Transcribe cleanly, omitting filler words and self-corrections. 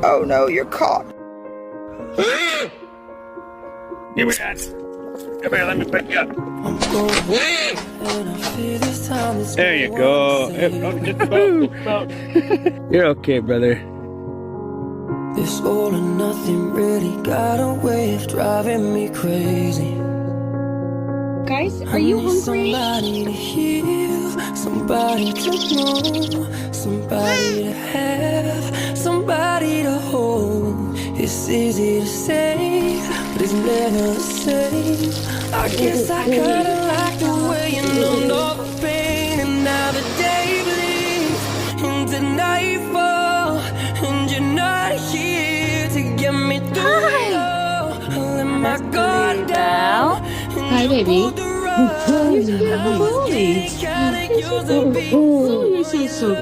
Oh no, you're caught. Give me that. Come here, let me pick you up. There you go. Just about. You're okay, brother. This all or nothing really got a way of driving me crazy. Guys, are you hungry? Somebody to heal, somebody to know, somebody to have, somebody to hold. It's easy to say, but it's never the same. I guess I kinda like the way you numbed all the pain. And now the day bleeds into nightfall, and you're not here to get me through it all. I let my guard down. Hi, baby. You're You're so